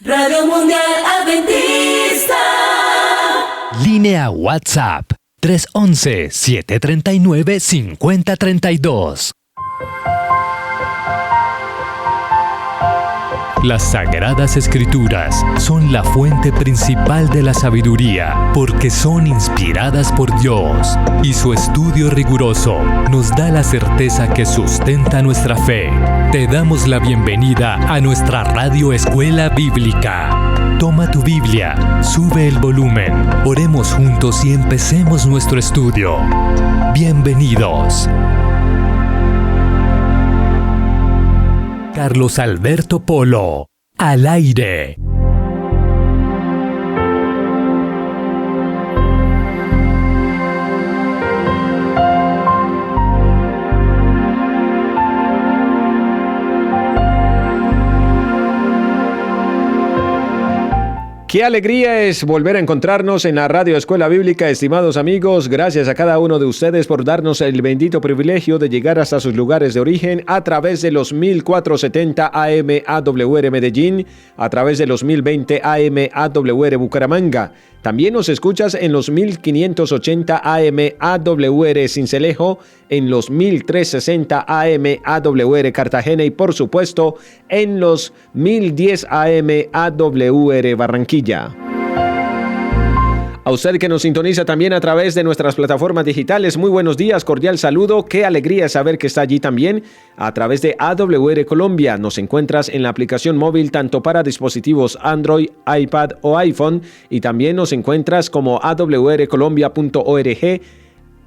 Radio Mundial Adventista. Línea WhatsApp 311-739-5032. Las Sagradas Escrituras son la fuente principal de la sabiduría, porque son inspiradas por Dios, y su estudio riguroso nos da la certeza que sustenta nuestra fe. Te damos la bienvenida a nuestra Radio Escuela Bíblica. Toma tu Biblia, sube el volumen, oremos juntos y empecemos nuestro estudio. Bienvenidos. Carlos Alberto Polo, al aire. Qué alegría es volver a encontrarnos en la Radio Escuela Bíblica, estimados amigos. Gracias a cada uno de ustedes por darnos el bendito privilegio de llegar hasta sus lugares de origen a través de los 1470 AM AWR Medellín, a través de los 1020 AM AWR Bucaramanga. También nos escuchas en los 1580 AM AWR Sincelejo, en los 1360 AM AWR Cartagena y por supuesto en los 1010 AM AWR Barranquilla. A usted que nos sintoniza también a través de nuestras plataformas digitales, muy buenos días, cordial saludo, qué alegría saber que está allí también a través de AWR Colombia. Nos encuentras en la aplicación móvil tanto para dispositivos Android, iPad o iPhone, y también nos encuentras como awrcolombia.org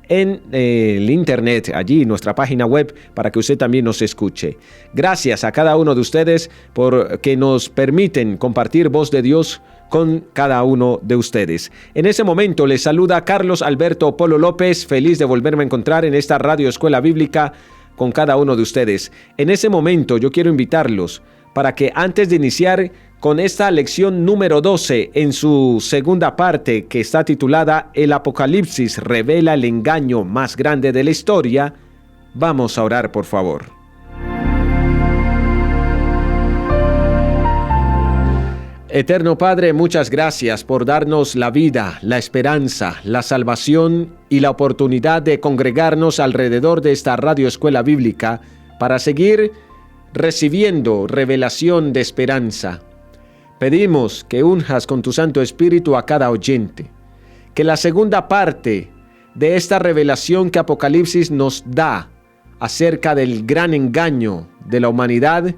en el internet, allí nuestra página web, para que usted también nos escuche. Gracias a cada uno de ustedes por que nos permiten compartir voz de Dios con cada uno de ustedes. En ese momento les saluda Carlos Alberto Polo López, feliz de volverme a encontrar en esta Radio Escuela Bíblica con cada uno de ustedes. En ese momento yo quiero invitarlos para que antes de iniciar con esta lección número 12 en su segunda parte, que está titulada El Apocalipsis revela el engaño más grande de la historia, vamos a orar, por favor. Eterno Padre, muchas gracias por darnos la vida, la esperanza, la salvación y la oportunidad de congregarnos alrededor de esta Radio Escuela Bíblica para seguir recibiendo revelación de esperanza. Pedimos que unjas con tu Santo Espíritu a cada oyente, que la segunda parte de esta revelación que Apocalipsis nos da acerca del gran engaño de la humanidad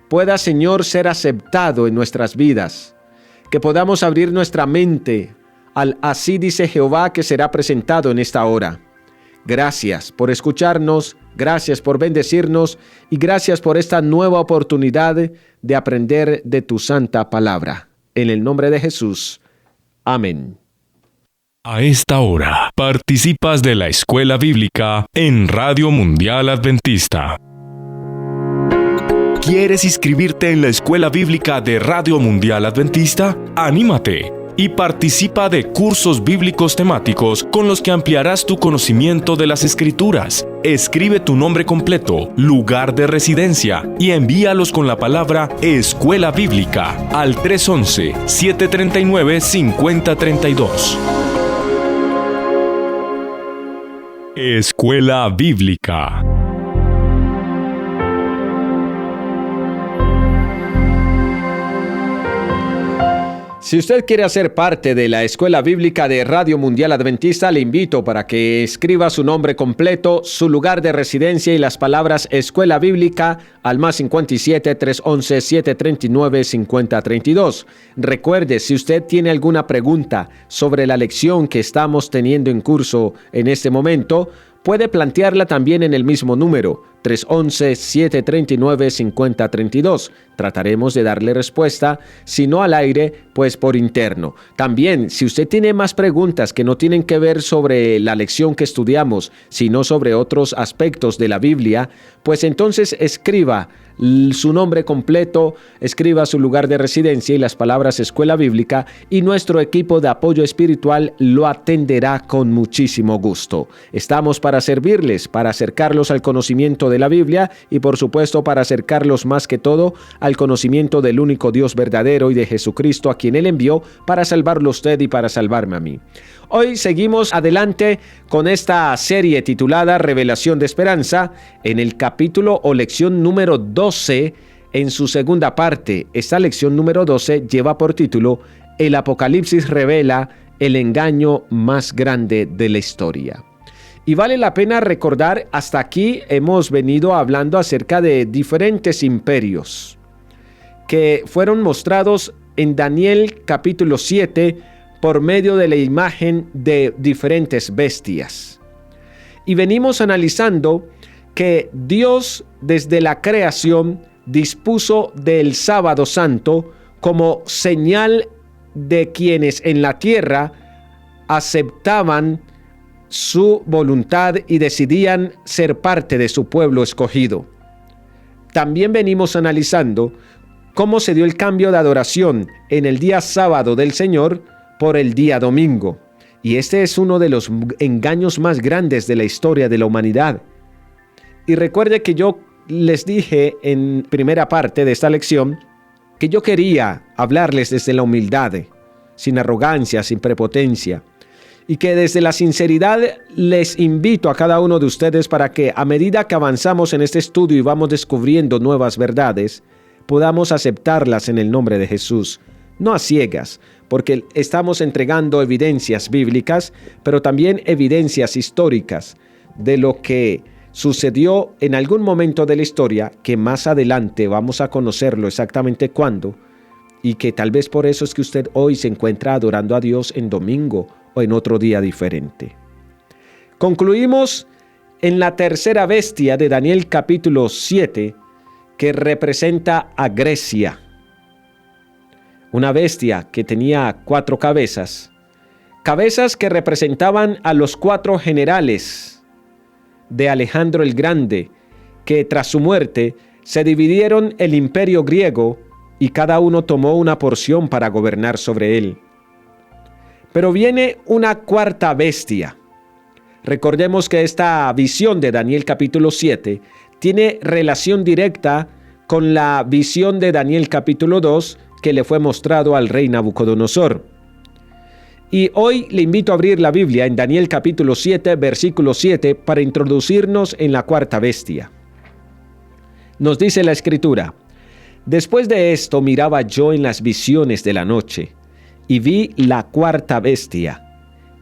pueda, Señor, ser aceptado en nuestras vidas, que podamos abrir nuestra mente al así dice Jehová que será presentado en esta hora. Gracias por escucharnos, gracias por bendecirnos y gracias por esta nueva oportunidad de aprender de tu santa palabra. En el nombre de Jesús. Amén. A esta hora, participas de la Escuela Bíblica en Radio Mundial Adventista. ¿Quieres inscribirte en la Escuela Bíblica de Radio Mundial Adventista? ¡Anímate! Y participa de cursos bíblicos temáticos con los que ampliarás tu conocimiento de las Escrituras. Escribe tu nombre completo, lugar de residencia y envíalos con la palabra Escuela Bíblica al 311-739-5032. Escuela Bíblica. Si usted quiere hacer parte de la Escuela Bíblica de Radio Mundial Adventista, le invito para que escriba su nombre completo, su lugar de residencia y las palabras Escuela Bíblica al +57 311 739 5032. Recuerde, si usted tiene alguna pregunta sobre la lección que estamos teniendo en curso en este momento, puede plantearla también en el mismo número, 311-739-5032. Trataremos de darle respuesta, si no al aire, pues por interno. También, si usted tiene más preguntas que no tienen que ver sobre la lección que estudiamos, sino sobre otros aspectos de la Biblia, pues entonces escriba su nombre completo, escriba su lugar de residencia y las palabras Escuela Bíblica, y nuestro equipo de apoyo espiritual lo atenderá con muchísimo gusto. Estamos para servirles, para acercarlos al conocimiento conocimiento de la Biblia y por supuesto para acercarlos más que todo al conocimiento del único Dios verdadero y de Jesucristo a quien Él envió para salvarlo a usted y para salvarme a mí. Hoy seguimos adelante con esta serie titulada Revelación de Esperanza en el capítulo o lección número 12 en su segunda parte. Esta lección número 12 lleva por título El Apocalipsis revela el engaño más grande de la historia. Y vale la pena recordar, hasta aquí hemos venido hablando acerca de diferentes imperios que fueron mostrados en Daniel capítulo 7 por medio de la imagen de diferentes bestias. Y venimos analizando que Dios desde la creación dispuso del sábado santo como señal de quienes en la tierra aceptaban su voluntad y decidían ser parte de su pueblo escogido. También venimos analizando cómo se dio el cambio de adoración en el día sábado del Señor por el día domingo. Y este es uno de los engaños más grandes de la historia de la humanidad. Y recuerde que yo les dije en primera parte de esta lección que yo quería hablarles desde la humildad, sin arrogancia, sin prepotencia, y que desde la sinceridad les invito a cada uno de ustedes para que a medida que avanzamos en este estudio y vamos descubriendo nuevas verdades, podamos aceptarlas en el nombre de Jesús, no a ciegas, porque estamos entregando evidencias bíblicas, pero también evidencias históricas de lo que sucedió en algún momento de la historia, que más adelante vamos a conocerlo exactamente cuándo, y que tal vez por eso es que usted hoy se encuentra adorando a Dios en domingo o en otro día diferente. Concluimos en la tercera bestia de Daniel capítulo 7, que representa a Grecia. Una bestia que tenía 4 cabezas que representaban a los 4 generales de Alejandro el Grande, que tras su muerte se dividieron el imperio griego y cada uno tomó una porción para gobernar sobre él. Pero viene una cuarta bestia. Recordemos que esta visión de Daniel capítulo 7 tiene relación directa con la visión de Daniel capítulo 2 que le fue mostrado al rey Nabucodonosor. Y hoy le invito a abrir la Biblia en Daniel capítulo 7, versículo 7, para introducirnos en la cuarta bestia. Nos dice la Escritura: Después de esto miraba yo en las visiones de la noche, y vi la cuarta bestia,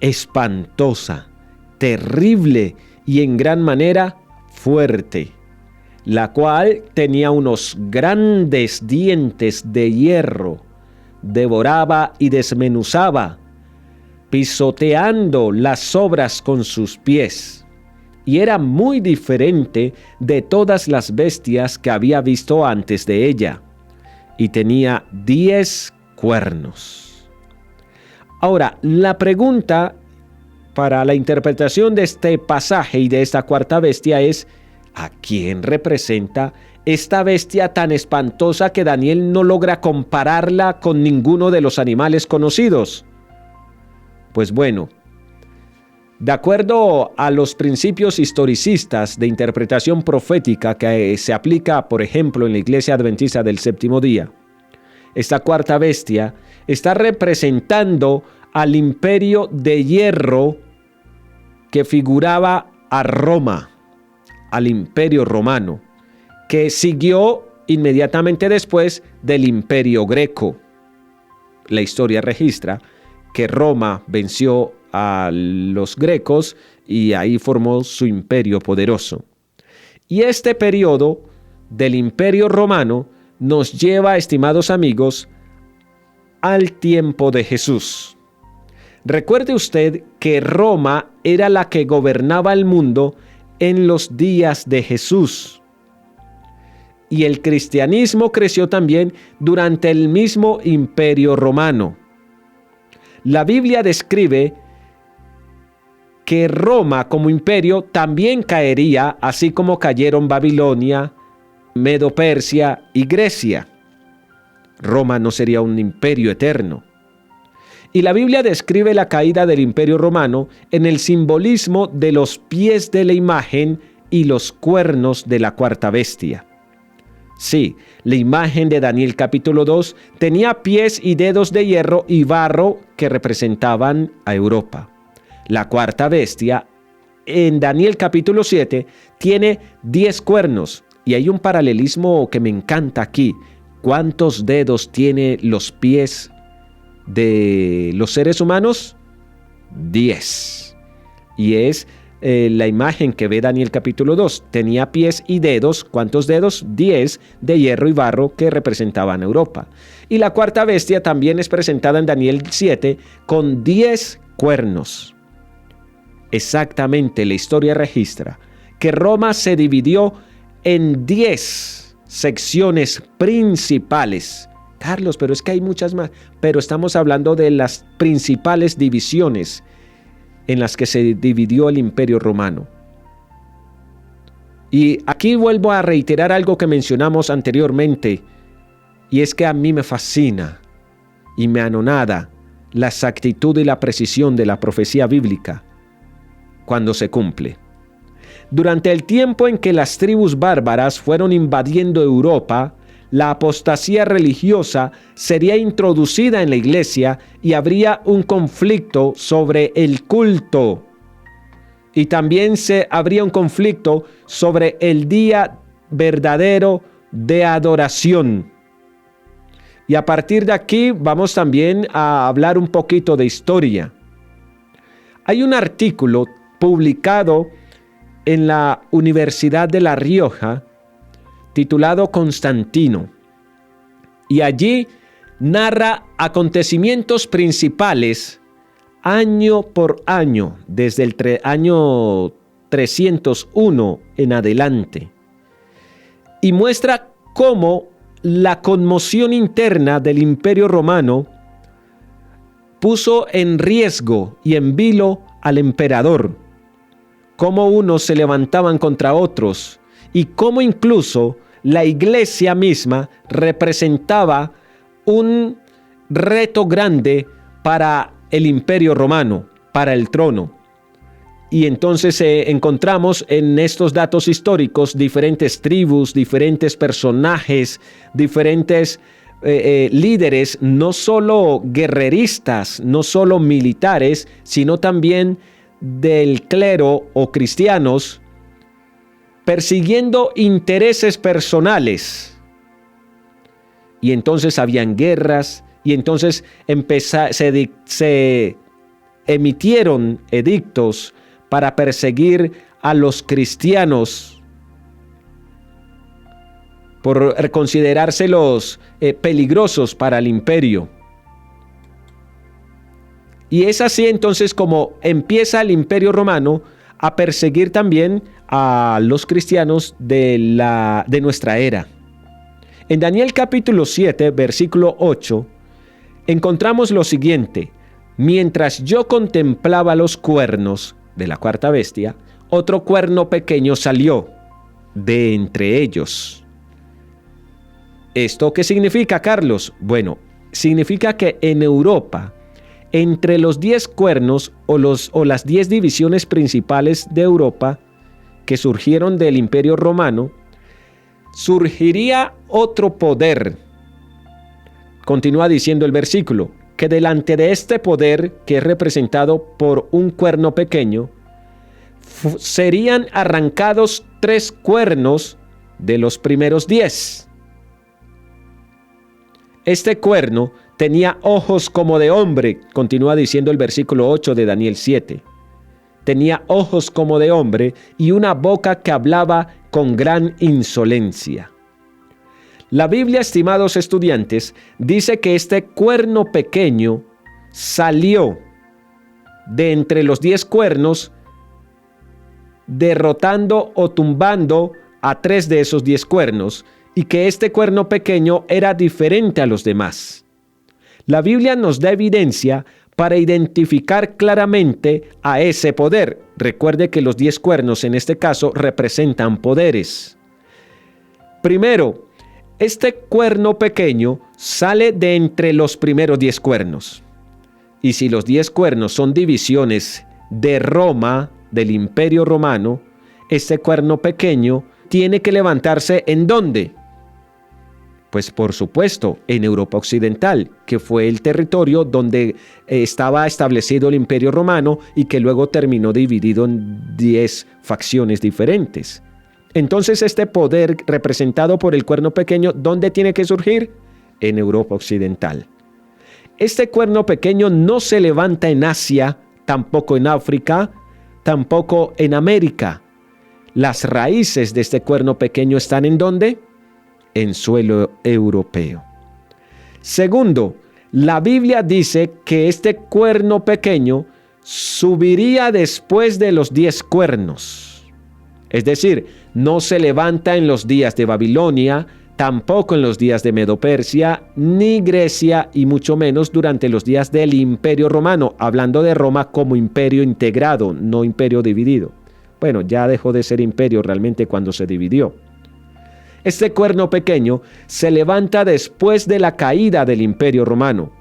espantosa, terrible y en gran manera fuerte, la cual tenía unos grandes dientes de hierro, devoraba y desmenuzaba, pisoteando las obras con sus pies, y era muy diferente de todas las bestias que había visto antes de ella, y tenía 10 cuernos. Ahora, la pregunta para la interpretación de este pasaje y de esta cuarta bestia es: ¿a quién representa esta bestia tan espantosa que Daniel no logra compararla con ninguno de los animales conocidos? Pues bueno, de acuerdo a los principios historicistas de interpretación profética que se aplica, por ejemplo, en la Iglesia Adventista del Séptimo Día, esta cuarta bestia está representando al imperio de hierro que figuraba a Roma, al imperio romano, que siguió inmediatamente después del imperio greco. La historia registra que Roma venció a los grecos y ahí formó su imperio poderoso. Y este periodo del imperio romano nos lleva, estimados amigos, al tiempo de Jesús. Recuerde usted que Roma era la que gobernaba el mundo en los días de Jesús. Y el cristianismo creció también durante el mismo imperio romano. La Biblia describe que Roma como imperio también caería, así como cayeron Babilonia, Medo-Persia y Grecia. Roma no sería un imperio eterno. Y la Biblia describe la caída del imperio romano en el simbolismo de los pies de la imagen y los cuernos de la cuarta bestia. Sí, la imagen de Daniel capítulo 2 tenía pies y dedos de hierro y barro que representaban a Europa. La cuarta bestia, en Daniel capítulo 7, tiene 10 cuernos. Y hay un paralelismo que me encanta aquí. ¿Cuántos dedos tiene los pies de los seres humanos? 10. Y es la imagen que ve Daniel capítulo 2. Tenía pies y dedos. ¿Cuántos dedos? 10 de hierro y barro que representaban a Europa. Y la cuarta bestia también es presentada en Daniel 7 con 10 cuernos. Exactamente, la historia registra que Roma se dividió en 10 secciones principales. Carlos, pero es que hay muchas más. Pero estamos hablando de las principales divisiones en las que se dividió el Imperio Romano. Y aquí vuelvo a reiterar algo que mencionamos anteriormente, y es que a mí me fascina y me anonada la exactitud y la precisión de la profecía bíblica cuando se cumple. Durante el tiempo en que las tribus bárbaras fueron invadiendo Europa, la apostasía religiosa sería introducida en la iglesia y habría un conflicto sobre el culto. Y también habría un conflicto sobre el día verdadero de adoración. Y a partir de aquí vamos también a hablar un poquito de historia. Hay un artículo publicado en la Universidad de La Rioja titulado Constantino, y allí narra acontecimientos principales año por año, desde el año 301 en adelante, y muestra cómo la conmoción interna del Imperio Romano puso en riesgo y en vilo al emperador, cómo unos se levantaban contra otros y cómo incluso la iglesia misma representaba un reto grande para el Imperio Romano, para el trono. Y entonces encontramos en estos datos históricos diferentes tribus, diferentes personajes, diferentes líderes, no solo guerreristas, no solo militares, sino también del clero o cristianos, persiguiendo intereses personales. Y entonces habían guerras, y entonces se emitieron edictos para perseguir a los cristianos por considerárselos peligrosos para el imperio. Y es así entonces como empieza el Imperio Romano a perseguir también a los cristianos de nuestra era. En Daniel capítulo 7, versículo 8, encontramos lo siguiente: mientras yo contemplaba los cuernos de la cuarta bestia, otro cuerno pequeño salió de entre ellos. ¿Esto qué significa, Carlos? Bueno, significa que en Europa, entre los 10 cuernos o las 10 divisiones principales de Europa que surgieron del Imperio Romano, surgiría otro poder. Continúa diciendo el versículo, que delante de este poder, que es representado por un cuerno pequeño, serían arrancados 3 cuernos de los primeros 10. Este cuerno tenía ojos como de hombre, continúa diciendo el versículo 8 de Daniel 7. Tenía ojos como de hombre y una boca que hablaba con gran insolencia. La Biblia, estimados estudiantes, dice que este cuerno pequeño salió de entre los 10 cuernos, derrotando o tumbando a 3 de esos 10 cuernos, y que este cuerno pequeño era diferente a los demás. La Biblia nos da evidencia para identificar claramente a ese poder. Recuerde que los 10 cuernos en este caso representan poderes. Primero, este cuerno pequeño sale de entre los primeros 10 cuernos. Y si los 10 cuernos son divisiones de Roma, del Imperio Romano, este cuerno pequeño tiene que levantarse ¿en dónde? Pues por supuesto, en Europa Occidental, que fue el territorio donde estaba establecido el Imperio Romano y que luego terminó dividido en 10 facciones diferentes. Entonces este poder representado por el cuerno pequeño, ¿dónde tiene que surgir? En Europa Occidental. Este cuerno pequeño no se levanta en Asia, tampoco en África, tampoco en América. Las raíces de este cuerno pequeño están ¿en dónde? En suelo europeo. Segundo, la Biblia dice que este cuerno pequeño subiría después de los 10 cuernos. Es decir, no se levanta en los días de Babilonia, tampoco en los días de Medo-Persia, ni Grecia, y mucho menos durante los días del Imperio Romano, hablando de Roma como imperio integrado, no imperio dividido. Bueno, ya dejó de ser imperio realmente cuando se dividió. Este cuerno pequeño se levanta después de la caída del Imperio Romano.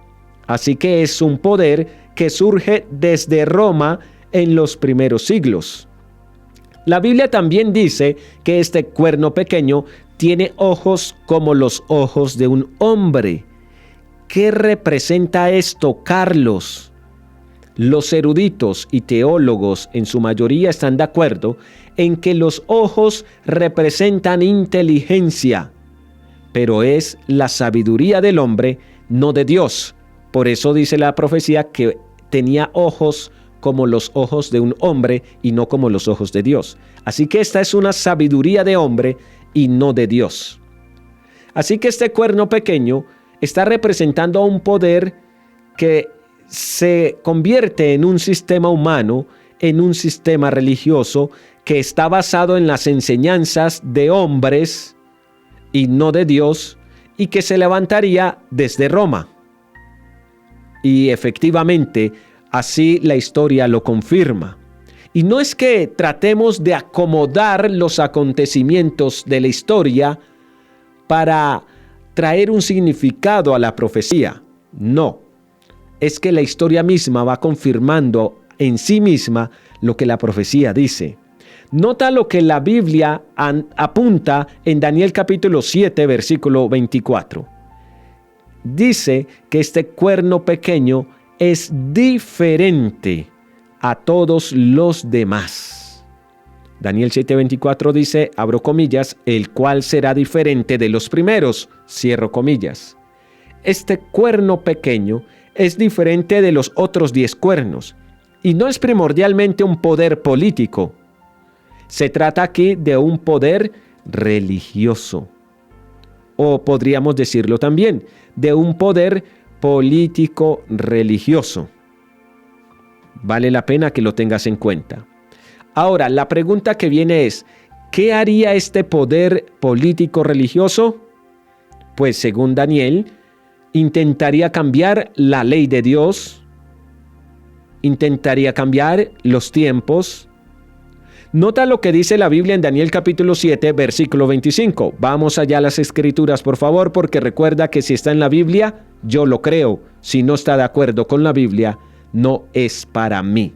Así que es un poder que surge desde Roma en los primeros siglos. La Biblia también dice que este cuerno pequeño tiene ojos como los ojos de un hombre. ¿Qué representa esto, Carlos? Los eruditos y teólogos en su mayoría están de acuerdo en que los ojos representan inteligencia, pero es la sabiduría del hombre, no de Dios. Por eso dice la profecía que tenía ojos como los ojos de un hombre y no como los ojos de Dios. Así que esta es una sabiduría de hombre y no de Dios. Así que este cuerno pequeño está representando a un poder que se convierte en un sistema humano, en un sistema religioso que está basado en las enseñanzas de hombres y no de Dios, y que se levantaría desde Roma. Y efectivamente, así la historia lo confirma. Y no es que tratemos de acomodar los acontecimientos de la historia para traer un significado a la profecía. No. Es que la historia misma va confirmando en sí misma lo que la profecía dice. Nota lo que la Biblia apunta en Daniel capítulo 7, versículo 24. Dice que este cuerno pequeño es diferente a todos los demás. Daniel 7:24 dice, abro comillas, el cual será diferente de los primeros, cierro comillas. Este cuerno pequeño es diferente de los otros 10 cuernos y no es primordialmente un poder político. Se trata aquí de un poder religioso, o podríamos decirlo también, de un poder político religioso. Vale la pena que lo tengas en cuenta. Ahora, la pregunta que viene es, ¿qué haría este poder político religioso? Pues según Daniel, intentaría cambiar la ley de Dios, intentaría cambiar los tiempos. Nota lo que dice la Biblia en Daniel capítulo 7, versículo 25. Vamos allá a las escrituras, por favor, porque recuerda que si está en la Biblia, yo lo creo. Si no está de acuerdo con la Biblia, no es para mí.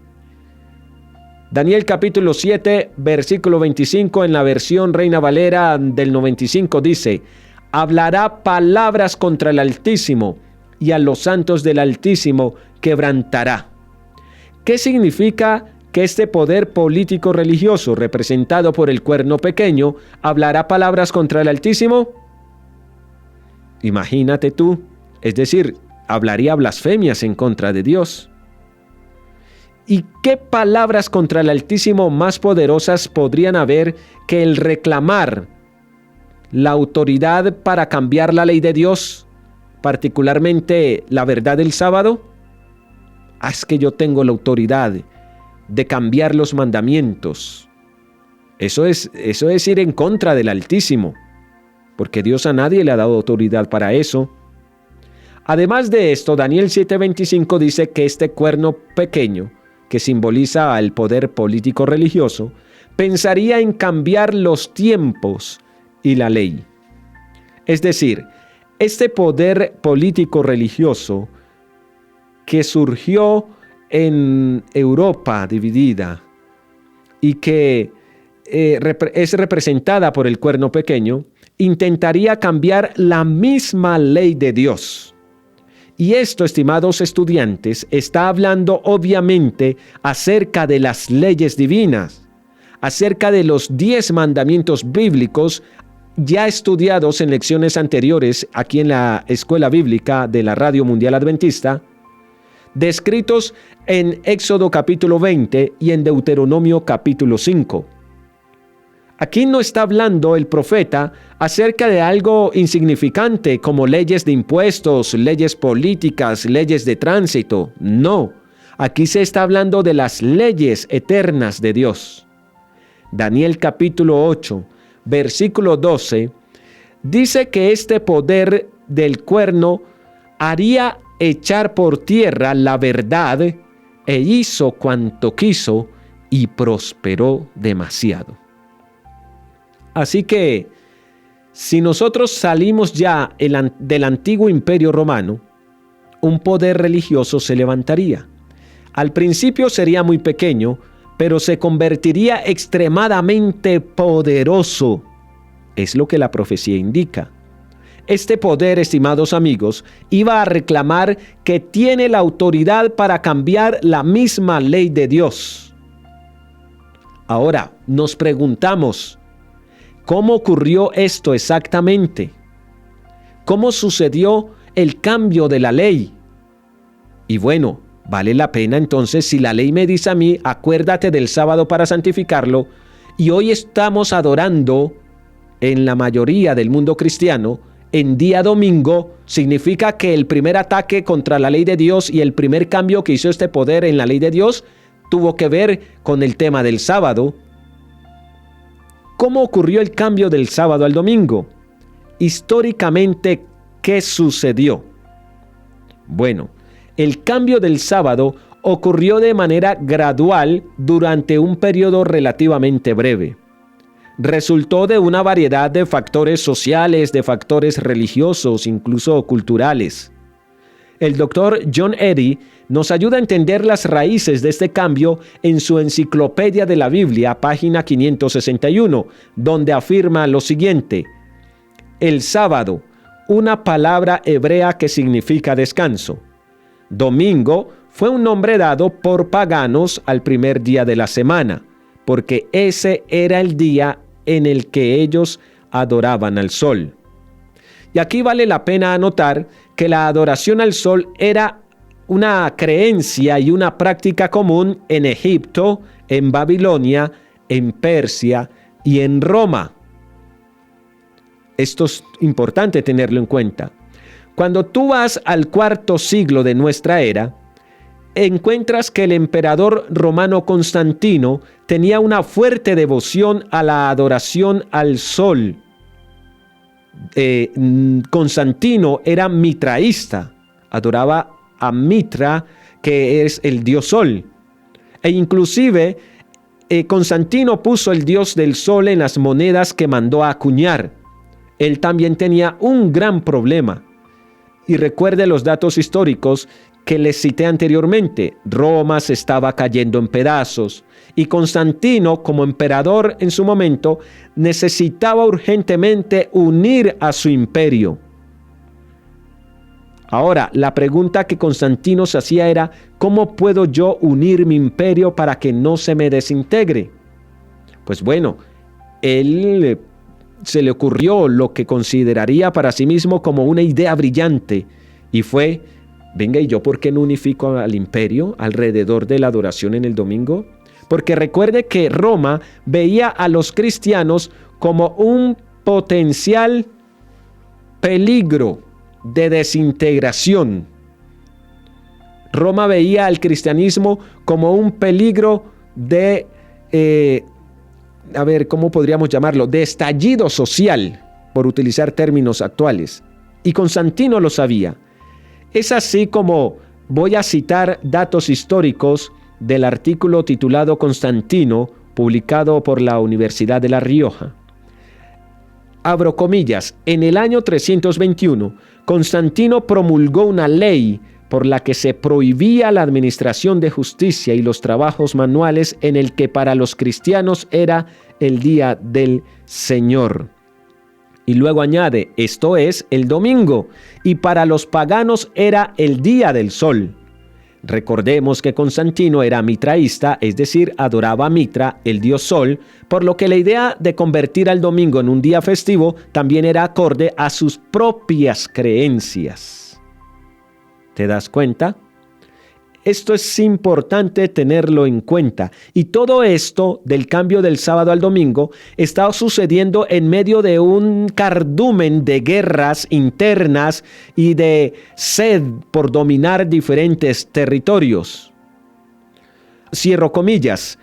Daniel capítulo 7, versículo 25, en la versión Reina Valera del 95 dice, hablará palabras contra el Altísimo y a los santos del Altísimo quebrantará. ¿Qué significa que este poder político religioso representado por el cuerno pequeño hablará palabras contra el Altísimo? Imagínate tú, es decir, hablaría blasfemias en contra de Dios. ¿Y qué palabras contra el Altísimo más poderosas podrían haber que el reclamar la autoridad para cambiar la ley de Dios, particularmente la verdad del sábado? Es que yo tengo la autoridad de cambiar los mandamientos. Eso es ir en contra del Altísimo, porque Dios a nadie le ha dado autoridad para eso. Además de esto, Daniel 7:25 dice que este cuerno pequeño, que simboliza al poder político religioso, pensaría en cambiar los tiempos y la ley. Es decir, este poder político religioso que surgió en Europa dividida y que es representada por el cuerno pequeño, intentaría cambiar la misma ley de Dios. Y esto, estimados estudiantes, está hablando obviamente acerca de las leyes divinas, acerca de los 10 mandamientos bíblicos ya estudiados en lecciones anteriores aquí en la Escuela Bíblica de la Radio Mundial Adventista, descritos en Éxodo capítulo 20 y en Deuteronomio capítulo 5. Aquí no está hablando el profeta acerca de algo insignificante como leyes de impuestos, leyes políticas, leyes de tránsito. No, aquí se está hablando de las leyes eternas de Dios. Daniel capítulo 8, versículo 12, dice que este poder del cuerno haría echar por tierra la verdad e hizo cuanto quiso y prosperó demasiado. Así que, si nosotros salimos ya del antiguo imperio romano, un poder religioso se levantaría. Al principio sería muy pequeño, pero se convertiría extremadamente poderoso. Es lo que la profecía indica. Este poder, estimados amigos, iba a reclamar que tiene la autoridad para cambiar la misma ley de Dios. Ahora, nos preguntamos, ¿cómo ocurrió esto exactamente? ¿Cómo sucedió el cambio de la ley? Y bueno, vale la pena entonces, si la ley me dice a mí, acuérdate del sábado para santificarlo, y hoy estamos adorando en la mayoría del mundo cristiano, en día domingo, significa que el primer ataque contra la ley de Dios y el primer cambio que hizo este poder en la ley de Dios tuvo que ver con el tema del sábado. ¿Cómo ocurrió el cambio del sábado al domingo? Históricamente, ¿qué sucedió? Bueno, el cambio del sábado ocurrió de manera gradual durante un periodo relativamente breve. Resultó de una variedad de factores sociales, de factores religiosos, incluso culturales. El doctor John Eddy nos ayuda a entender las raíces de este cambio en su Enciclopedia de la Biblia, página 561, donde afirma lo siguiente: el sábado, una palabra hebrea que significa descanso. Domingo fue un nombre dado por paganos al primer día de la semana, porque ese era el día en el que ellos adoraban al sol. Y aquí vale la pena anotar que la adoración al sol era una creencia y una práctica común en Egipto, en Babilonia, en Persia y en Roma. Esto es importante tenerlo en cuenta. Cuando tú vas al cuarto siglo de nuestra era, encuentras que el emperador romano Constantino tenía una fuerte devoción a la adoración al sol. Constantino era mitraísta, adoraba a Mitra, que es el dios sol. E inclusive Constantino puso el dios del sol en las monedas que mandó a acuñar. Él también tenía un gran problema. Y recuerde los datos históricos que les cité anteriormente. Roma se estaba cayendo en pedazos y Constantino, como emperador en su momento, necesitaba urgentemente unir a su imperio. Ahora, la pregunta que Constantino se hacía era: ¿cómo puedo yo unir mi imperio para que no se me desintegre? Pues bueno, él se le ocurrió lo que consideraría para sí mismo como una idea brillante, y fue: venga, ¿y yo por qué no unifico al imperio alrededor de la adoración en el domingo? Porque recuerde que Roma veía a los cristianos como un potencial peligro de desintegración. Roma veía al cristianismo como un peligro de, ¿cómo podríamos llamarlo? De estallido social, por utilizar términos actuales. Y Constantino lo sabía. Es así como voy a citar datos históricos del artículo titulado Constantino, publicado por la Universidad de La Rioja. Abro comillas: en el año 321, Constantino promulgó una ley por la que se prohibía la administración de justicia y los trabajos manuales, en el que para los cristianos era el día del Señor. Y luego añade, esto es el domingo, y para los paganos era el día del sol. Recordemos que Constantino era mitraísta, es decir, adoraba a Mitra, el dios sol, por lo que la idea de convertir al domingo en un día festivo también era acorde a sus propias creencias. ¿Te das cuenta? Esto es importante tenerlo en cuenta. Y todo esto del cambio del sábado al domingo está sucediendo en medio de un cardumen de guerras internas y de sed por dominar diferentes territorios. Cierro comillas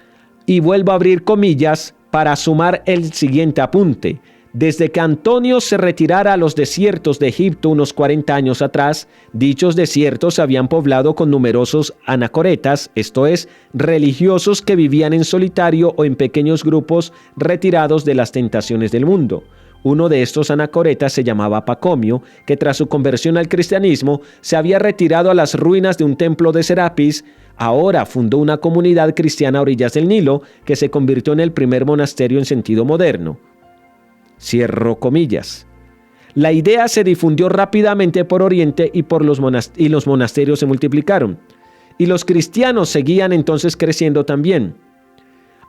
y vuelvo a abrir comillas para sumar el siguiente apunte. Desde que Antonio se retirara a los desiertos de Egipto unos 40 años atrás, dichos desiertos se habían poblado con numerosos anacoretas, esto es, religiosos que vivían en solitario o en pequeños grupos retirados de las tentaciones del mundo. Uno de estos anacoretas se llamaba Pacomio, que tras su conversión al cristianismo se había retirado a las ruinas de un templo de Serapis. Ahora fundó una comunidad cristiana a orillas del Nilo, que se convirtió en el primer monasterio en sentido moderno. Cierro comillas. La idea se difundió rápidamente por Oriente y los monasterios se multiplicaron. Y los cristianos seguían entonces creciendo también.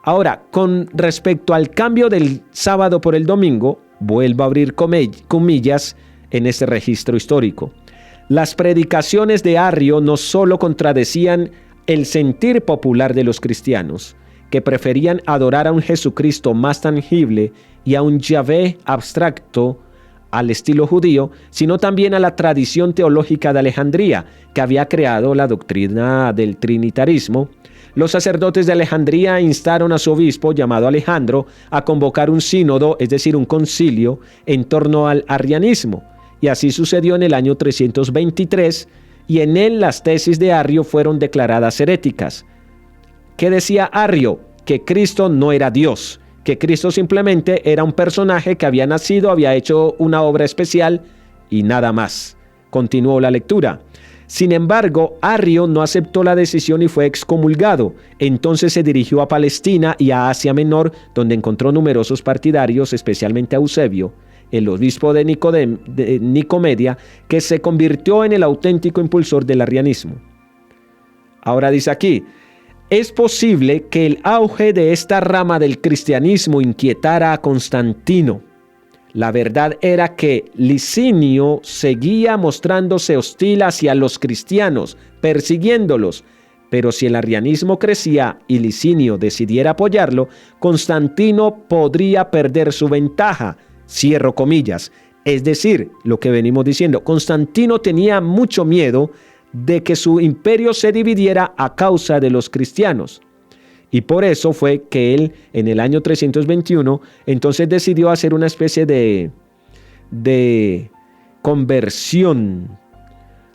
Ahora, con respecto al cambio del sábado por el domingo, vuelvo a abrir comillas en este registro histórico. Las predicaciones de Arrio no solo contradecían el sentir popular de los cristianos, que preferían adorar a un Jesucristo más tangible y a un Yahvé abstracto al estilo judío, sino también a la tradición teológica de Alejandría, que había creado la doctrina del trinitarismo. Los sacerdotes de Alejandría instaron a su obispo, llamado Alejandro, a convocar un sínodo, es decir, un concilio, en torno al arrianismo. Y así sucedió en el año 323, y en él las tesis de Arrio fueron declaradas heréticas. ¿Qué decía Arrio? Que Cristo no era Dios, que Cristo simplemente era un personaje que había nacido, había hecho una obra especial y nada más. Continuó la lectura. Sin embargo, Arrio no aceptó la decisión y fue excomulgado. Entonces se dirigió a Palestina y a Asia Menor, donde encontró numerosos partidarios, especialmente a Eusebio, el obispo de Nicomedia, que se convirtió en el auténtico impulsor del arrianismo. Ahora dice aquí, es posible que el auge de esta rama del cristianismo inquietara a Constantino. La verdad era que Licinio seguía mostrándose hostil hacia los cristianos, persiguiéndolos. Pero si el arrianismo crecía y Licinio decidiera apoyarlo, Constantino podría perder su ventaja. Cierro comillas. Es decir, lo que venimos diciendo, Constantino tenía mucho miedo de que su imperio se dividiera a causa de los cristianos. Y por eso fue que él, en el año 321, entonces decidió hacer una especie de conversión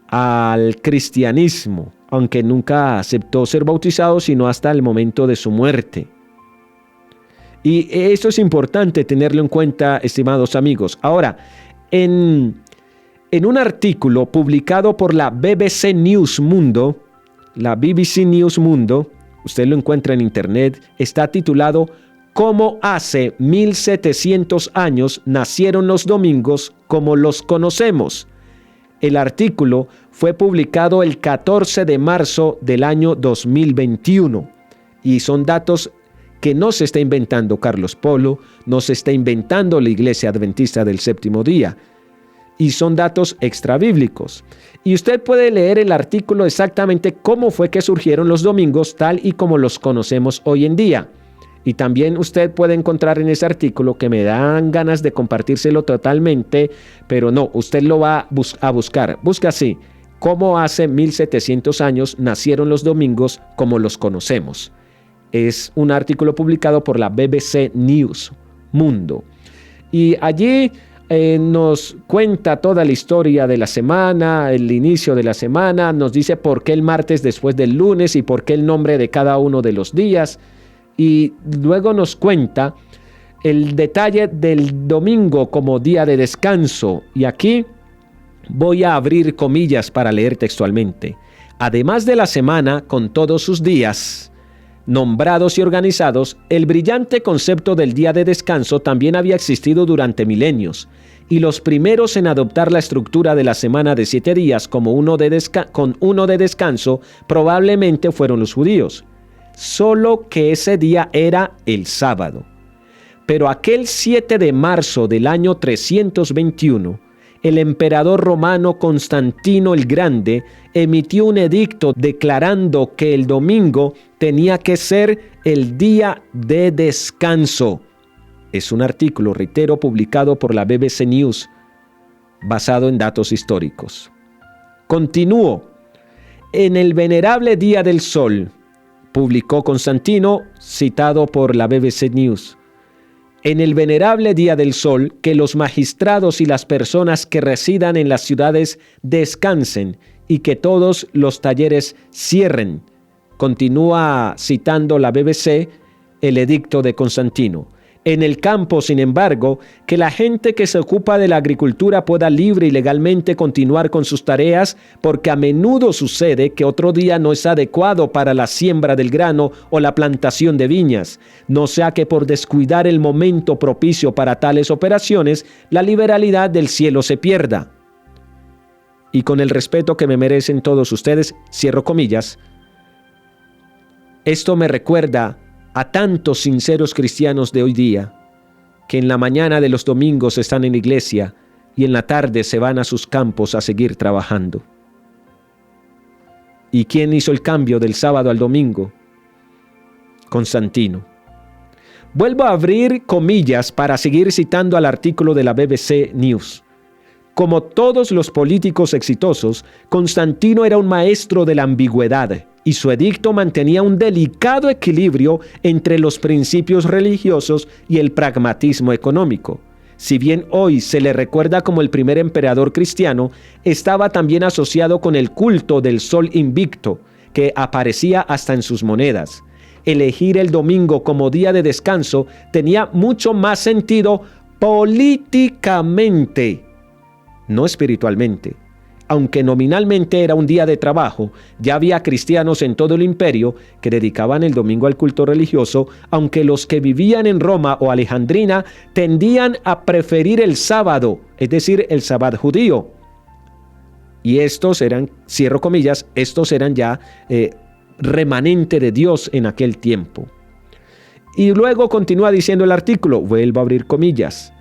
al cristianismo, aunque nunca aceptó ser bautizado, sino hasta el momento de su muerte. Y eso es importante tenerlo en cuenta, estimados amigos. Ahora, en un artículo publicado por la BBC News Mundo, usted lo encuentra en internet, está titulado ¿Cómo hace 1700 años nacieron los domingos como los conocemos? El artículo fue publicado el 14 de marzo del año 2021 y son datos que no se está inventando Carlos Polo, no se está inventando la Iglesia Adventista del Séptimo Día, y son datos extrabíblicos. Y usted puede leer el artículo exactamente cómo fue que surgieron los domingos tal y como los conocemos hoy en día. Y también usted puede encontrar en ese artículo, que me dan ganas de compartírselo totalmente, pero no, usted lo va a buscar. Busca así, cómo hace 1700 años nacieron los domingos como los conocemos. Es un artículo publicado por la BBC News Mundo. Y allí nos cuenta toda la historia de la semana, el inicio de la semana, nos dice por qué el martes después del lunes y por qué el nombre de cada uno de los días. Y luego nos cuenta el detalle del domingo como día de descanso. Y aquí Voy a abrir comillas para leer textualmente. Además de la semana con todos sus días nombrados y organizados, el brillante concepto del día de descanso también había existido durante milenios, y los primeros en adoptar la estructura de la semana de 7 días como con uno de descanso probablemente fueron los judíos, solo que ese día era el sábado. Pero aquel 7 de marzo del año 321, el emperador romano Constantino el Grande emitió un edicto declarando que el domingo tenía que ser el día de descanso. Es un artículo, reitero, publicado por la BBC News, basado en datos históricos. Continúo. En el venerable Día del Sol, publicó Constantino, citado por la BBC News. En el venerable Día del Sol, que los magistrados y las personas que residan en las ciudades descansen y que todos los talleres cierren. Continúa citando la BBC el edicto de Constantino. En el campo, sin embargo, que la gente que se ocupa de la agricultura pueda libre y legalmente continuar con sus tareas, porque a menudo sucede que otro día no es adecuado para la siembra del grano o la plantación de viñas, no sea que por descuidar el momento propicio para tales operaciones, la liberalidad del cielo se pierda. Y con el respeto que me merecen todos ustedes, cierro comillas, esto me recuerda a tantos sinceros cristianos de hoy día, que en la mañana de los domingos están en la iglesia y en la tarde se van a sus campos a seguir trabajando. ¿Y quién hizo el cambio del sábado al domingo? Constantino. Vuelvo a abrir comillas para seguir citando al artículo de la BBC News. Como todos los políticos exitosos, Constantino era un maestro de la ambigüedad, y su edicto mantenía un delicado equilibrio entre los principios religiosos y el pragmatismo económico. Si bien hoy se le recuerda como el primer emperador cristiano, estaba también asociado con el culto del sol invicto, que aparecía hasta en sus monedas. Elegir el domingo como día de descanso tenía mucho más sentido políticamente, no espiritualmente. Aunque nominalmente era un día de trabajo, ya había cristianos en todo el imperio que dedicaban el domingo al culto religioso, aunque los que vivían en Roma o Alejandrina tendían a preferir el sábado, es decir, el sabbat judío. Y estos eran, cierro comillas, estos eran ya remanente de Dios en aquel tiempo. Y luego continúa diciendo el artículo, vuelvo a abrir comillas.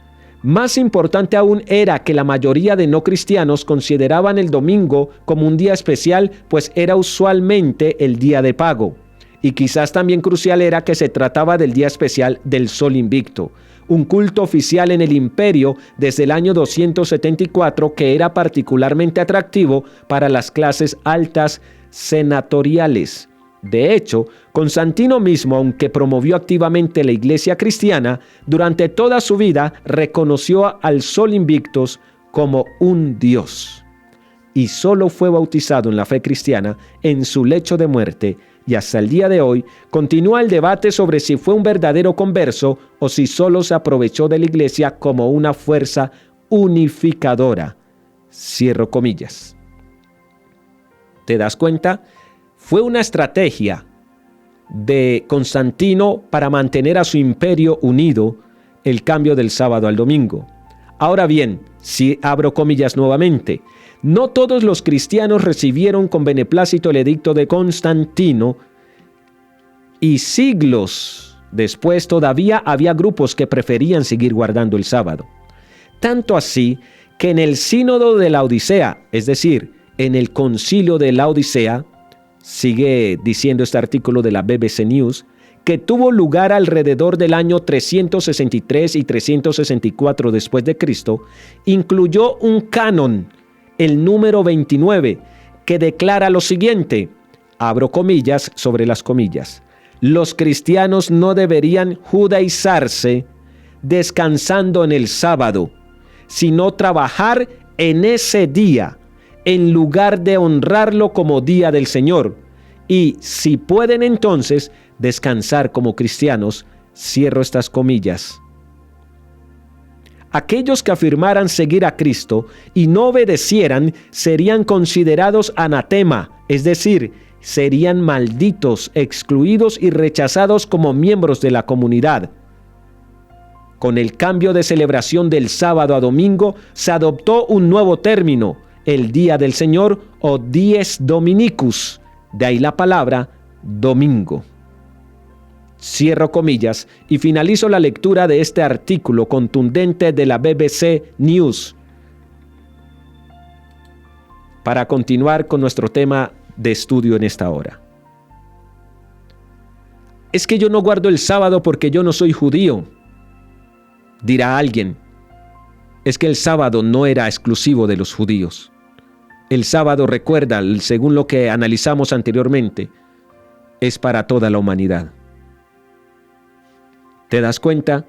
Más importante aún era que la mayoría de no cristianos consideraban el domingo como un día especial, pues era usualmente el día de pago. Y quizás también crucial era que se trataba del día especial del Sol Invicto, un culto oficial en el imperio desde el año 274 que era particularmente atractivo para las clases altas senatoriales. De hecho, Constantino mismo, aunque promovió activamente la iglesia cristiana, durante toda su vida reconoció al Sol Invictus como un dios. Y solo fue bautizado en la fe cristiana en su lecho de muerte, y hasta el día de hoy continúa el debate sobre si fue un verdadero converso o si solo se aprovechó de la iglesia como una fuerza unificadora. Cierro comillas. ¿Te das cuenta? Fue una estrategia de Constantino para mantener a su imperio unido el cambio del sábado al domingo. Ahora bien, si abro comillas nuevamente, no todos los cristianos recibieron con beneplácito el edicto de Constantino y siglos después todavía había grupos que preferían seguir guardando el sábado. Tanto así que en el sínodo de la Odisea, es decir, en el concilio de la Odisea, sigue diciendo este artículo de la BBC News, que tuvo lugar alrededor del año 363 y 364 después de Cristo, incluyó un canon, el número 29, que declara lo siguiente, abro comillas sobre las comillas, los cristianos no deberían judaizarse descansando en el sábado, sino trabajar en ese día, en lugar de honrarlo como día del Señor, y si pueden entonces descansar como cristianos, cierro estas comillas. Aquellos que afirmaran seguir a Cristo y no obedecieran serían considerados anatema, es decir, serían malditos, excluidos y rechazados como miembros de la comunidad. Con el cambio de celebración del sábado a domingo, se adoptó un nuevo término, el Día del Señor o Dies Dominicus, de ahí la palabra domingo. Cierro comillas y finalizo la lectura de este artículo contundente de la BBC News para continuar con nuestro tema de estudio en esta hora. Es que yo no guardo el sábado porque yo no soy judío, dirá alguien. Es que el sábado no era exclusivo de los judíos. El sábado, recuerda, según lo que analizamos anteriormente, es para toda la humanidad. ¿Te das cuenta?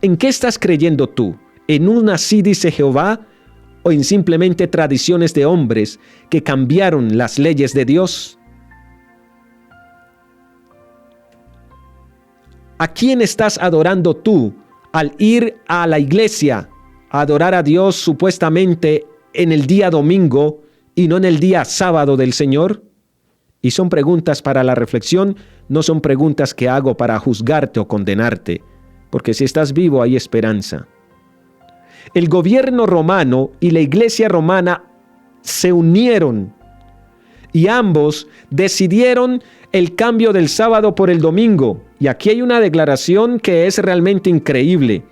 ¿En qué estás creyendo tú? ¿En un así dice Jehová o en simplemente tradiciones de hombres que cambiaron las leyes de Dios? ¿A quién estás adorando tú al ir a la iglesia a adorar a Dios supuestamente en el día domingo y no en el día sábado del Señor? Y son preguntas para la reflexión, no son preguntas que hago para juzgarte o condenarte, porque si estás vivo hay esperanza. El gobierno romano y la iglesia romana se unieron y ambos decidieron el cambio del sábado por el domingo. Y aquí hay una declaración que es realmente increíble.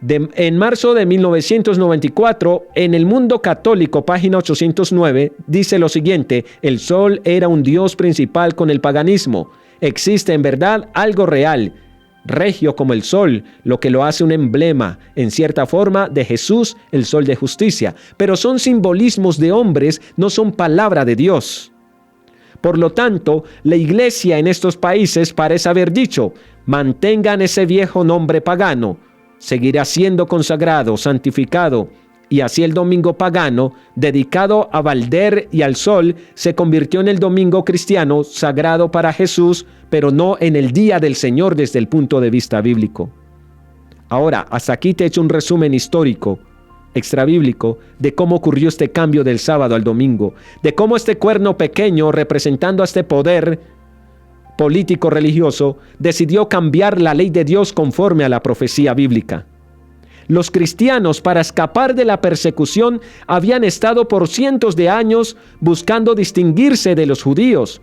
En marzo de 1994, en El Mundo Católico, página 809, dice lo siguiente: el sol era un dios principal con el paganismo. Existe en verdad algo real, regio como el sol, lo que lo hace un emblema, en cierta forma, de Jesús, el sol de justicia. Pero son simbolismos de hombres, no son palabra de Dios. Por lo tanto, la iglesia en estos países parece haber dicho: mantengan ese viejo nombre pagano, seguirá siendo consagrado, santificado, y así el domingo pagano, dedicado a Balder y al sol, se convirtió en el domingo cristiano, sagrado para Jesús, pero no en el día del Señor desde el punto de vista bíblico. Ahora, hasta aquí te he hecho un resumen histórico, extrabíblico, de cómo ocurrió este cambio del sábado al domingo, de cómo este cuerno pequeño, representando a este poder político religioso, decidió cambiar la ley de Dios conforme a la profecía bíblica. Los cristianos, para escapar de la persecución, habían estado por cientos de años buscando distinguirse de los judíos.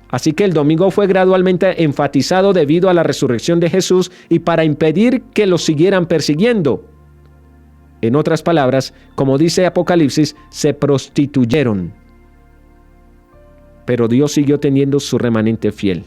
Así que el domingo fue gradualmente enfatizado debido a la resurrección de Jesús y para impedir que los siguieran persiguiendo. En otras palabras, como dice Apocalipsis, se prostituyeron. Pero Dios siguió teniendo su remanente fiel.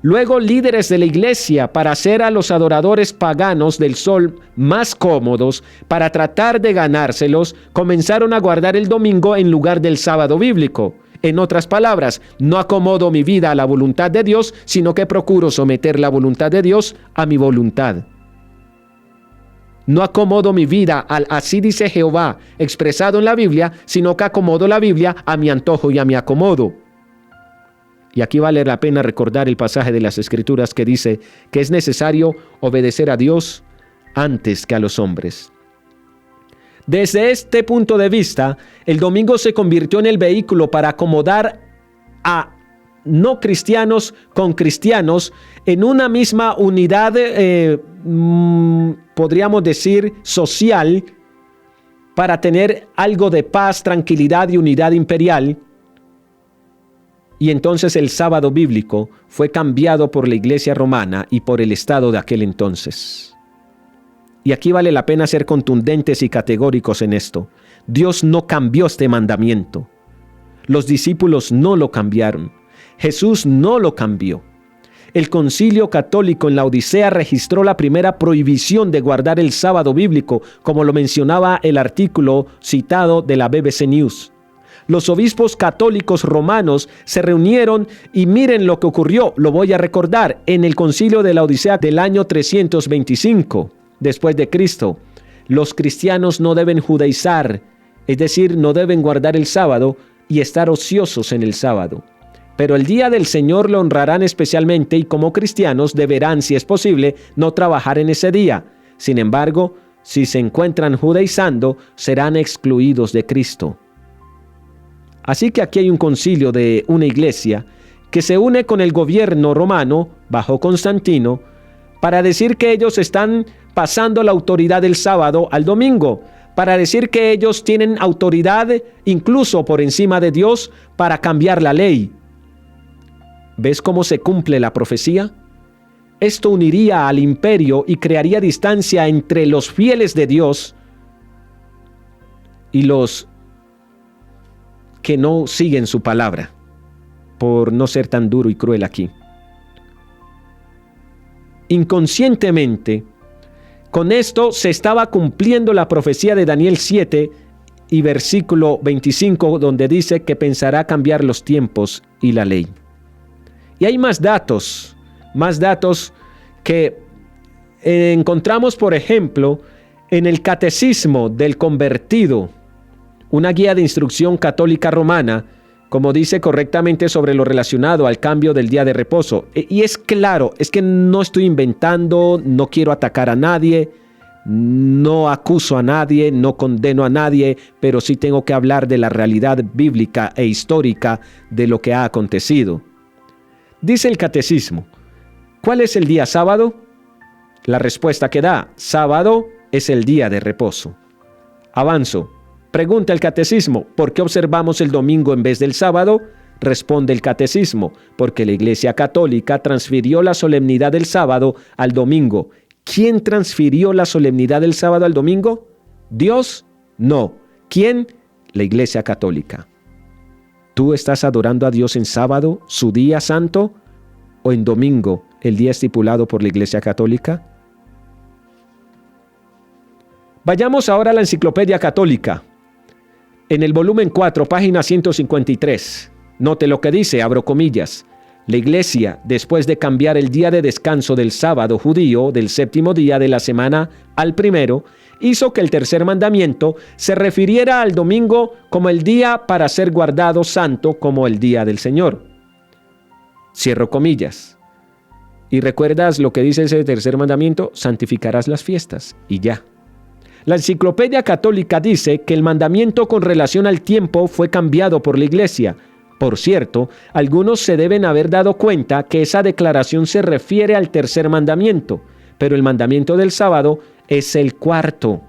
Luego, líderes de la iglesia, para hacer a los adoradores paganos del sol más cómodos, para tratar de ganárselos, comenzaron a guardar el domingo en lugar del sábado bíblico. En otras palabras, no acomodo mi vida a la voluntad de Dios, sino que procuro someter la voluntad de Dios a mi voluntad. No acomodo mi vida al así dice Jehová expresado en la Biblia, sino que acomodo la Biblia a mi antojo y a mi acomodo. Y aquí vale la pena recordar el pasaje de las Escrituras que dice que es necesario obedecer a Dios antes que a los hombres. Desde este punto de vista, el domingo se convirtió en el vehículo para acomodar a no cristianos con cristianos en una misma unidad, podríamos decir, social, para tener algo de paz, tranquilidad y unidad imperial. Y entonces el sábado bíblico fue cambiado por la iglesia romana y por el Estado de aquel entonces. Y aquí vale la pena ser contundentes y categóricos en esto. Dios no cambió este mandamiento. Los discípulos no lo cambiaron. Jesús no lo cambió. El Concilio Católico en la Odisea registró la primera prohibición de guardar el sábado bíblico, como lo mencionaba el artículo citado de la BBC News. Los obispos católicos romanos se reunieron y miren lo que ocurrió, lo voy a recordar, en el Concilio de la Odisea del año 325 después de Cristo. Los cristianos no deben judaizar, es decir, no deben guardar el sábado y estar ociosos en el sábado. Pero el día del Señor lo honrarán especialmente y como cristianos deberán, si es posible, no trabajar en ese día. Sin embargo, si se encuentran judaizando, serán excluidos de Cristo. Así que aquí hay un concilio de una iglesia que se une con el gobierno romano bajo Constantino para decir que ellos están pasando la autoridad del sábado al domingo, para decir que ellos tienen autoridad incluso por encima de Dios para cambiar la ley. ¿Ves cómo se cumple la profecía? Esto uniría al imperio y crearía distancia entre los fieles de Dios y los que no siguen su palabra, por no ser tan duro y cruel aquí. Inconscientemente, con esto se estaba cumpliendo la profecía de Daniel 7 y versículo 25, donde dice que pensará cambiar los tiempos y la ley. Y hay más datos que encontramos, por ejemplo, en el Catecismo del Convertido, una guía de instrucción católica romana, como dice correctamente sobre lo relacionado al cambio del día de reposo. Y es claro, es que no estoy inventando, no quiero atacar a nadie, no acuso a nadie, no condeno a nadie, pero sí tengo que hablar de la realidad bíblica e histórica de lo que ha acontecido. Dice el Catecismo, ¿cuál es el día sábado? La respuesta que da, sábado es el día de reposo. Avanzo. Pregunta el Catecismo, ¿por qué observamos el domingo en vez del sábado? Responde el Catecismo, porque la Iglesia Católica transfirió la solemnidad del sábado al domingo. ¿Quién transfirió la solemnidad del sábado al domingo? ¿Dios? No. ¿Quién? La Iglesia Católica. ¿Tú estás adorando a Dios en sábado, su día santo, o en domingo, el día estipulado por la Iglesia Católica? Vayamos ahora a la Enciclopedia Católica. En el volumen 4, página 153, note lo que dice, abro comillas, la Iglesia, después de cambiar el día de descanso del sábado judío del séptimo día de la semana al primero, hizo que el tercer mandamiento se refiriera al domingo como el día para ser guardado santo como el día del Señor. Cierro comillas. ¿Y recuerdas lo que dice ese tercer mandamiento? Santificarás las fiestas y ya. La Enciclopedia Católica dice que el mandamiento con relación al tiempo fue cambiado por la Iglesia. Por cierto, algunos se deben haber dado cuenta que esa declaración se refiere al tercer mandamiento, pero el mandamiento del sábado es el cuarto.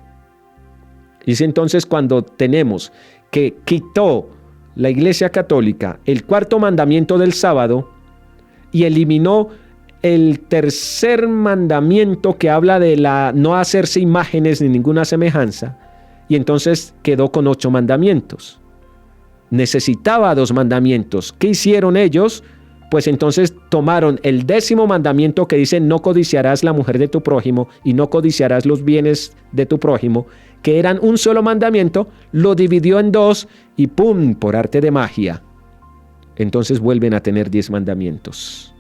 Y es entonces cuando tenemos que quitó la Iglesia Católica el cuarto mandamiento del sábado y eliminó el tercer mandamiento que habla de la no hacerse imágenes ni ninguna semejanza, y entonces quedó con 8 mandamientos. Necesitaba 2 mandamientos. ¿Qué hicieron ellos? Pues entonces tomaron el 10º mandamiento que dice no codiciarás la mujer de tu prójimo y no codiciarás los bienes de tu prójimo, que eran un solo mandamiento, lo dividió en 2 y ¡pum!, por arte de magia. Entonces vuelven a tener 10 mandamientos.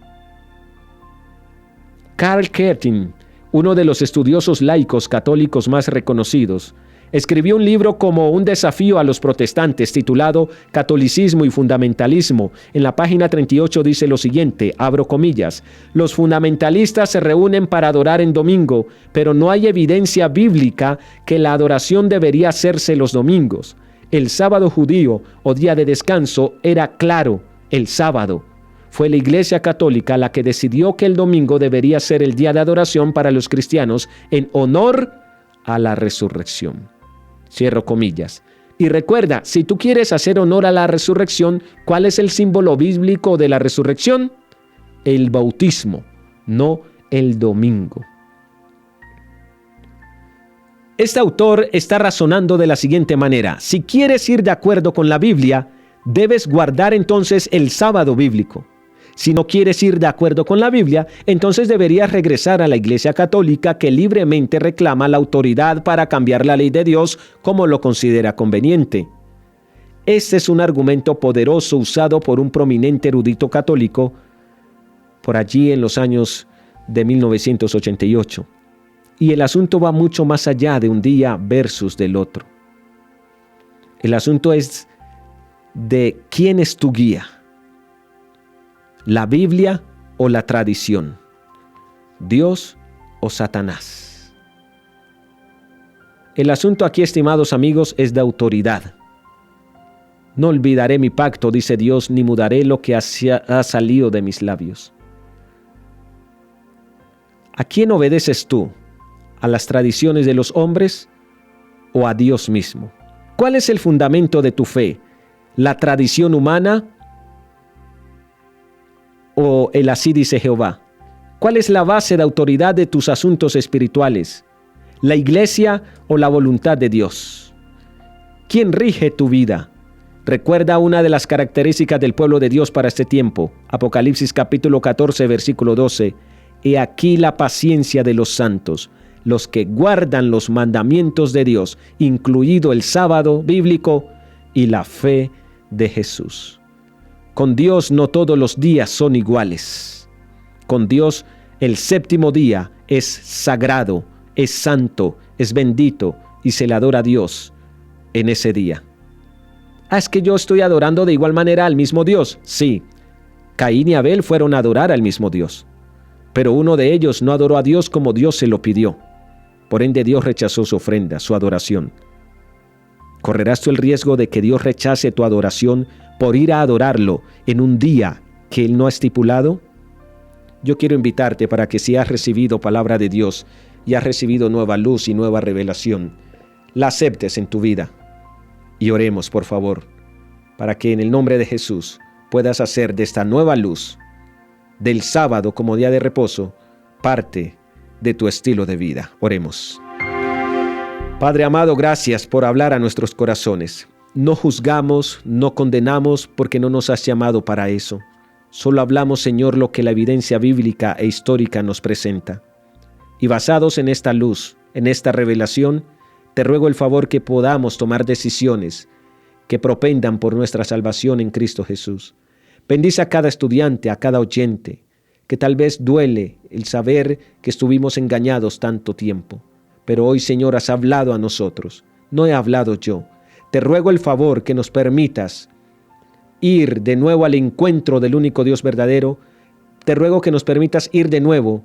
Karl Kertin, uno de los estudiosos laicos católicos más reconocidos, escribió un libro como un desafío a los protestantes titulado Catolicismo y Fundamentalismo. En la página 38 dice lo siguiente, abro comillas, los fundamentalistas se reúnen para adorar en domingo, pero no hay evidencia bíblica que la adoración debería hacerse los domingos. El sábado judío o día de descanso era claro, el sábado. Fue la Iglesia Católica la que decidió que el domingo debería ser el día de adoración para los cristianos en honor a la resurrección. Cierro comillas. Y recuerda, si tú quieres hacer honor a la resurrección, ¿cuál es el símbolo bíblico de la resurrección? El bautismo, no el domingo. Este autor está razonando de la siguiente manera. Si quieres ir de acuerdo con la Biblia, debes guardar entonces el sábado bíblico. Si no quieres ir de acuerdo con la Biblia, entonces deberías regresar a la Iglesia Católica que libremente reclama la autoridad para cambiar la ley de Dios como lo considera conveniente. Este es un argumento poderoso usado por un prominente erudito católico por allí en los años de 1988. Y el asunto va mucho más allá de un día versus del otro. El asunto es de quién es tu guía. ¿La Biblia o la tradición? ¿Dios o Satanás? El asunto aquí, estimados amigos, es de autoridad. No olvidaré mi pacto, dice Dios, ni mudaré lo que ha salido de mis labios. ¿A quién obedeces tú? ¿A las tradiciones de los hombres o a Dios mismo? ¿Cuál es el fundamento de tu fe? ¿La tradición humana o el así dice Jehová? ¿Cuál es la base de autoridad de tus asuntos espirituales? ¿La iglesia o la voluntad de Dios? ¿Quién rige tu vida? Recuerda una de las características del pueblo de Dios para este tiempo. Apocalipsis capítulo 14, versículo 12. He aquí la paciencia de los santos, los que guardan los mandamientos de Dios, incluido el sábado bíblico y la fe de Jesús. Con Dios no todos los días son iguales. Con Dios el séptimo día es sagrado, es santo, es bendito y se le adora a Dios en ese día. Es que yo estoy adorando de igual manera al mismo Dios. Sí, Caín y Abel fueron a adorar al mismo Dios, pero uno de ellos no adoró a Dios como Dios se lo pidió. Por ende, Dios rechazó su ofrenda, su adoración. ¿Correrás tú el riesgo de que Dios rechace tu adoración por ir a adorarlo en un día que Él no ha estipulado? Yo quiero invitarte para que si has recibido palabra de Dios y has recibido nueva luz y nueva revelación, la aceptes en tu vida. Y oremos, por favor, para que en el nombre de Jesús puedas hacer de esta nueva luz, del sábado como día de reposo, parte de tu estilo de vida. Oremos. Padre amado, gracias por hablar a nuestros corazones. No juzgamos, no condenamos, porque no nos has llamado para eso. Solo hablamos, Señor, lo que la evidencia bíblica e histórica nos presenta. Y basados en esta luz, en esta revelación, te ruego el favor que podamos tomar decisiones que propendan por nuestra salvación en Cristo Jesús. Bendice a cada estudiante, a cada oyente, que tal vez duele el saber que estuvimos engañados tanto tiempo. Pero hoy, Señor, has hablado a nosotros. No he hablado yo. Te ruego el favor que nos permitas ir de nuevo al encuentro del único Dios verdadero. Te ruego que nos permitas ir de nuevo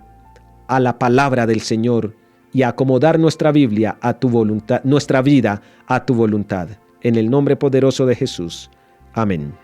a la palabra del Señor y acomodar nuestra Biblia a tu voluntad, nuestra vida a tu voluntad. En el nombre poderoso de Jesús. Amén.